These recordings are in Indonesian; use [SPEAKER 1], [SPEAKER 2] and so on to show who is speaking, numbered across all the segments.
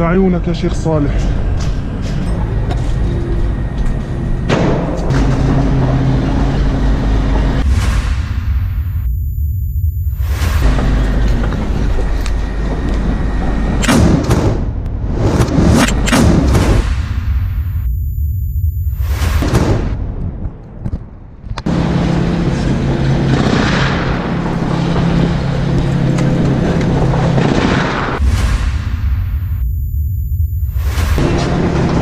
[SPEAKER 1] عيونك يا شيخ صالح.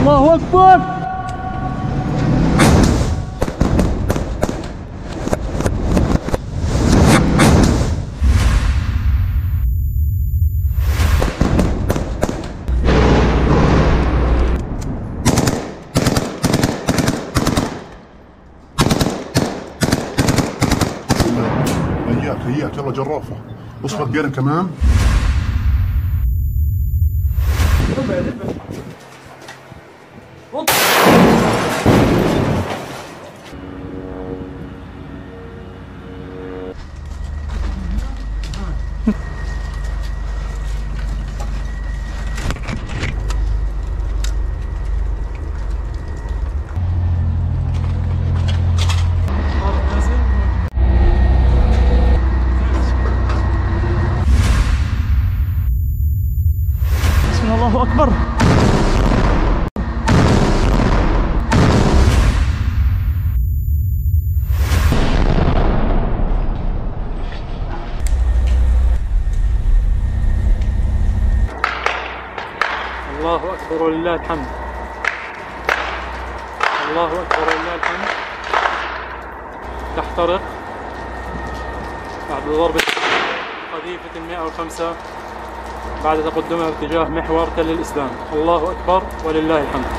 [SPEAKER 2] الله أكبر.
[SPEAKER 1] هياك يلا جرافة اصبر قرن كمان.
[SPEAKER 2] الله أكبر. الله أكبر ولله الحمد. الله أكبر ولله الحمد. تحترق بعد ضربة قذيفة 105 بعد تقدمها باتجاه محور تل الإسلام. الله أكبر ولله الحمد.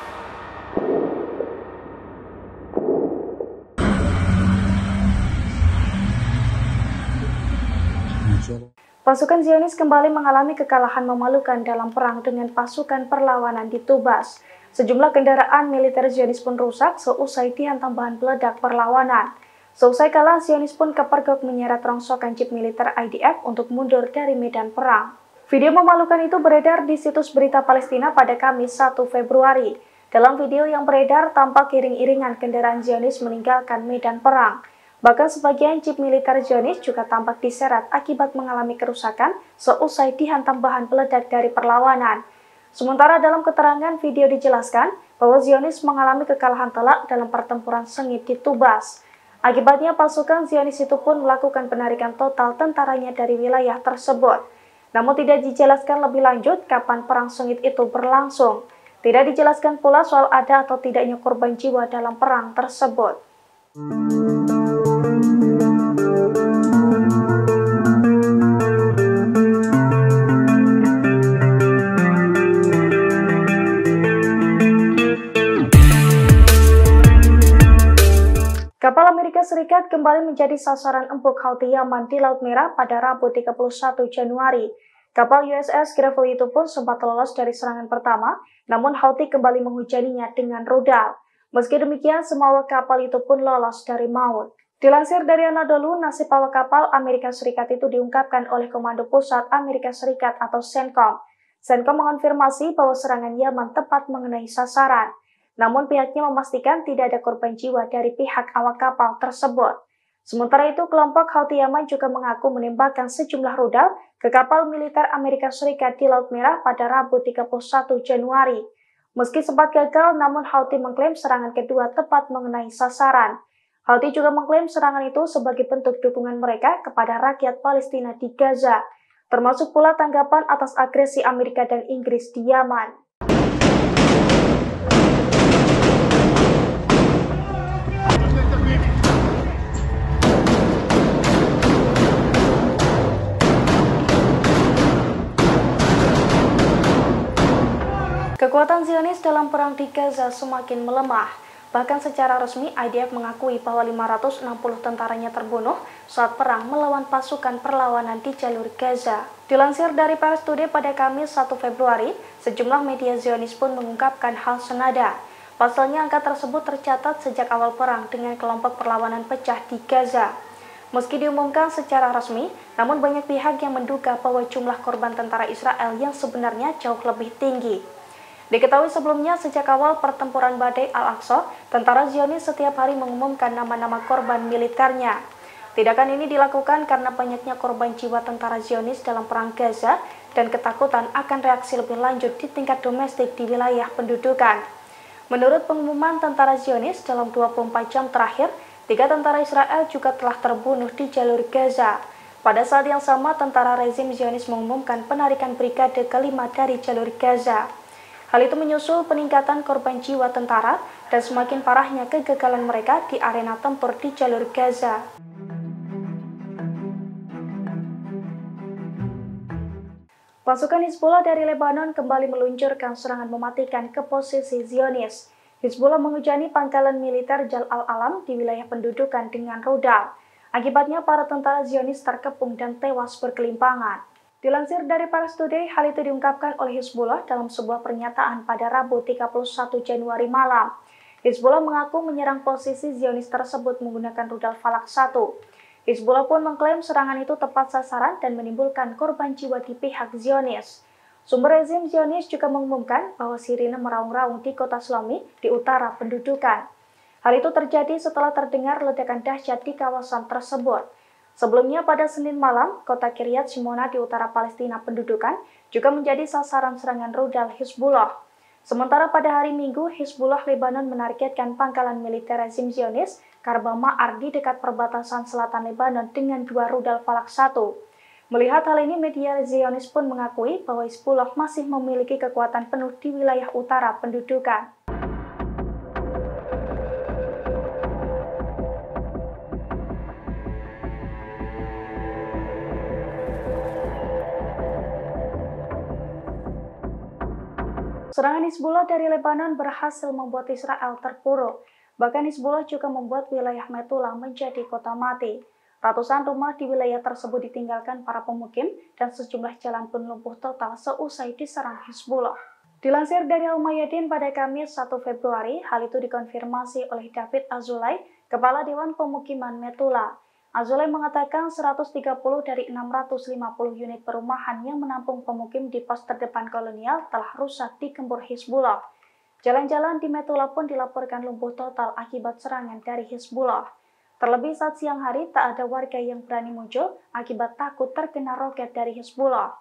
[SPEAKER 3] Pasukan Zionis kembali mengalami kekalahan memalukan dalam perang dengan pasukan perlawanan di Tubas. Sejumlah kendaraan militer Zionis pun rusak seusai dihantam bahan peledak perlawanan. Seusai kalah, Zionis pun kepergok menyeret rongsokan jeep militer IDF untuk mundur dari medan perang. Video memalukan itu beredar di situs berita Palestina pada Kamis 1 Februari. Dalam video yang beredar, tampak iring-iringan kendaraan Zionis meninggalkan medan perang. Bahkan sebagian jeep militer Zionis juga tampak diseret akibat mengalami kerusakan seusai dihantam bahan peledak dari perlawanan. Sementara dalam keterangan video dijelaskan bahwa Zionis mengalami kekalahan telak dalam pertempuran sengit di Tubas. Akibatnya pasukan Zionis itu pun melakukan penarikan total tentaranya dari wilayah tersebut. Namun tidak dijelaskan lebih lanjut kapan perang sengit itu berlangsung. Tidak dijelaskan pula soal ada atau tidaknya korban jiwa dalam perang tersebut. Kapal Amerika Serikat kembali menjadi sasaran empuk Houthi Yaman di Laut Merah pada Rabu 31 Januari. Kapal USS Gravely itu pun sempat lolos dari serangan pertama, namun Houthi kembali menghujaninya dengan rudal. Meski demikian, semua awak kapal itu pun lolos dari maut. Dilansir dari Anadolu, nasib awak kapal Amerika Serikat itu diungkapkan oleh Komando Pusat Amerika Serikat atau CENTCOM. CENTCOM mengonfirmasi bahwa serangan Yaman tepat mengenai sasaran. Namun pihaknya memastikan tidak ada korban jiwa dari pihak awak kapal tersebut. Sementara itu, kelompok Houthi Yaman juga mengaku menembakkan sejumlah rudal ke kapal militer Amerika Serikat di Laut Merah pada Rabu 31 Januari. Meski sempat gagal, namun Houthi mengklaim serangan kedua tepat mengenai sasaran. Houthi juga mengklaim serangan itu sebagai bentuk dukungan mereka kepada rakyat Palestina di Gaza, termasuk pula tanggapan atas agresi Amerika dan Inggris di Yaman. Kekuatan Zionis dalam perang di Gaza semakin melemah. Bahkan secara resmi, IDF mengakui bahwa 560 tentaranya terbunuh saat perang melawan pasukan perlawanan di jalur Gaza. Dilansir dari Pers Today pada Kamis 1 Februari, sejumlah media Zionis pun mengungkapkan hal senada. Pasalnya angka tersebut tercatat sejak awal perang dengan kelompok perlawanan pecah di Gaza. Meski diumumkan secara resmi, namun banyak pihak yang menduga bahwa jumlah korban tentara Israel yang sebenarnya jauh lebih tinggi. Diketahui sebelumnya sejak awal pertempuran Badai Al-Aqsa, tentara Zionis setiap hari mengumumkan nama-nama korban militernya. Tindakan ini dilakukan karena banyaknya korban jiwa tentara Zionis dalam perang Gaza dan ketakutan akan reaksi lebih lanjut di tingkat domestik di wilayah pendudukan. Menurut pengumuman tentara Zionis dalam 24 jam terakhir, 3 tentara Israel juga telah terbunuh di jalur Gaza. Pada saat yang sama, tentara rezim Zionis mengumumkan penarikan brigade kelima dari jalur Gaza. Hal itu menyusul peningkatan korban jiwa tentara dan semakin parahnya kegagalan mereka di arena tempur di jalur Gaza. Pasukan Hizbullah dari Lebanon kembali meluncurkan serangan mematikan ke posisi Zionis. Hizbullah menghujani pangkalan militer Jal al-Alam di wilayah pendudukan dengan rudal. Akibatnya para tentara Zionis terkepung dan tewas berkelimpangan. Dilansir dari Pars Today, hal itu diungkapkan oleh Hizbullah dalam sebuah pernyataan pada Rabu 31 Januari malam. Hizbullah mengaku menyerang posisi Zionis tersebut menggunakan rudal Falak 1. Hizbullah pun mengklaim serangan itu tepat sasaran dan menimbulkan korban jiwa di pihak Zionis. Sumber rezim Zionis juga mengumumkan bahwa sirine meraung-raung di kota Shlomi di utara pendudukan. Hal itu terjadi setelah terdengar ledakan dahsyat di kawasan tersebut. Sebelumnya pada Senin malam, kota Kiryat Shimona di utara Palestina pendudukan juga menjadi sasaran serangan rudal Hizbullah. Sementara pada hari Minggu, Hizbullah Lebanon menargetkan pangkalan militer rezim Zionis Karba Ma'ar di dekat perbatasan selatan Lebanon dengan 2 rudal Falak 1. Melihat hal ini, media Zionis pun mengakui bahwa Hizbullah masih memiliki kekuatan penuh di wilayah utara pendudukan. Serangan Hizbullah dari Lebanon berhasil membuat Israel terpuruk. Bahkan Hizbullah juga membuat wilayah Metula menjadi kota mati. Ratusan rumah di wilayah tersebut ditinggalkan para pemukim dan sejumlah jalan pun lumpuh total seusai diserang Hizbullah. Dilansir dari Al-Mayadin pada Kamis 1 Februari, hal itu dikonfirmasi oleh David Azulay, Kepala Dewan Pemukiman Metula. Azulay mengatakan 130 dari 650 unit perumahan yang menampung pemukim di pos terdepan kolonial telah rusak digempur Hizbullah. Jalan-jalan di Metula pun dilaporkan lumpuh total akibat serangan dari Hizbullah. Terlebih saat siang hari tak ada warga yang berani muncul akibat takut terkena roket dari Hizbullah.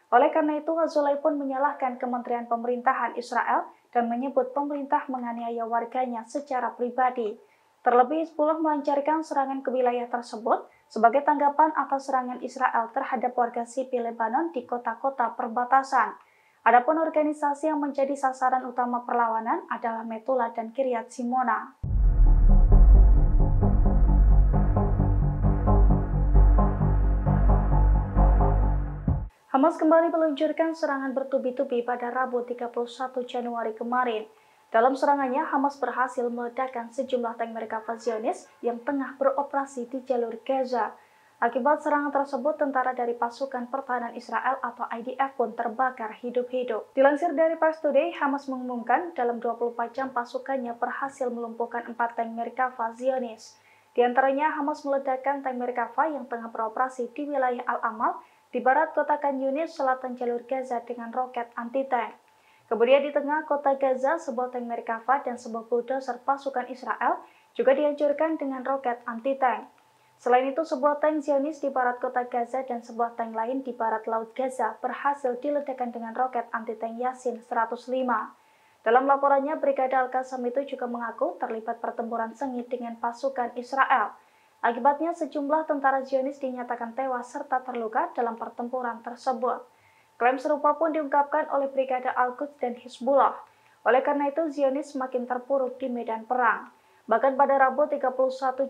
[SPEAKER 3] Oleh karena itu, Azulay pun menyalahkan Kementerian Pemerintahan Israel dan menyebut pemerintah menganiaya warganya secara pribadi. Terlebih Hizbullah melancarkan serangan ke wilayah tersebut sebagai tanggapan atas serangan Israel terhadap warga sipil Lebanon di kota-kota perbatasan. Adapun organisasi yang menjadi sasaran utama perlawanan adalah Metula dan Kiryat Shimona. Hamas kembali meluncurkan serangan bertubi-tubi pada Rabu 31 Januari kemarin. Dalam serangannya, Hamas berhasil meledakkan sejumlah tank Merkava Zionis yang tengah beroperasi di jalur Gaza. Akibat serangan tersebut, tentara dari pasukan pertahanan Israel atau IDF pun terbakar hidup-hidup. Dilansir dari Pars Today, Hamas mengumumkan dalam 24 jam pasukannya berhasil melumpuhkan 4 tank Merkava Zionis. Di antaranya, Hamas meledakkan tank Merkava yang tengah beroperasi di wilayah Al-Amal, di barat kota Khan Yunis, selatan jalur Gaza dengan roket anti-tank. Kemudian di tengah kota Gaza, sebuah tank Merkava dan sebuah bulldozer pasukan Israel juga dihancurkan dengan roket anti-tank. Selain itu, sebuah tank Zionis di barat kota Gaza dan sebuah tank lain di barat laut Gaza berhasil diledakkan dengan roket anti-tank Yasin 105. Dalam laporannya, Brigade Al-Qassam itu juga mengaku terlibat pertempuran sengit dengan pasukan Israel. Akibatnya, sejumlah tentara Zionis dinyatakan tewas serta terluka dalam pertempuran tersebut. Klaim serupa pun diungkapkan oleh Brigade Al-Quds dan Hizbullah. Oleh karena itu, Zionis semakin terpuruk di medan perang. Bahkan pada Rabu 31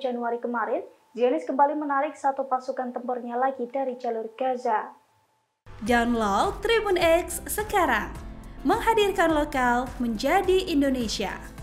[SPEAKER 3] Januari kemarin, Zionis kembali menarik satu pasukan tempurnya lagi dari jalur Gaza.
[SPEAKER 4] Download Tribun X sekarang, menghadirkan lokal menjadi Indonesia.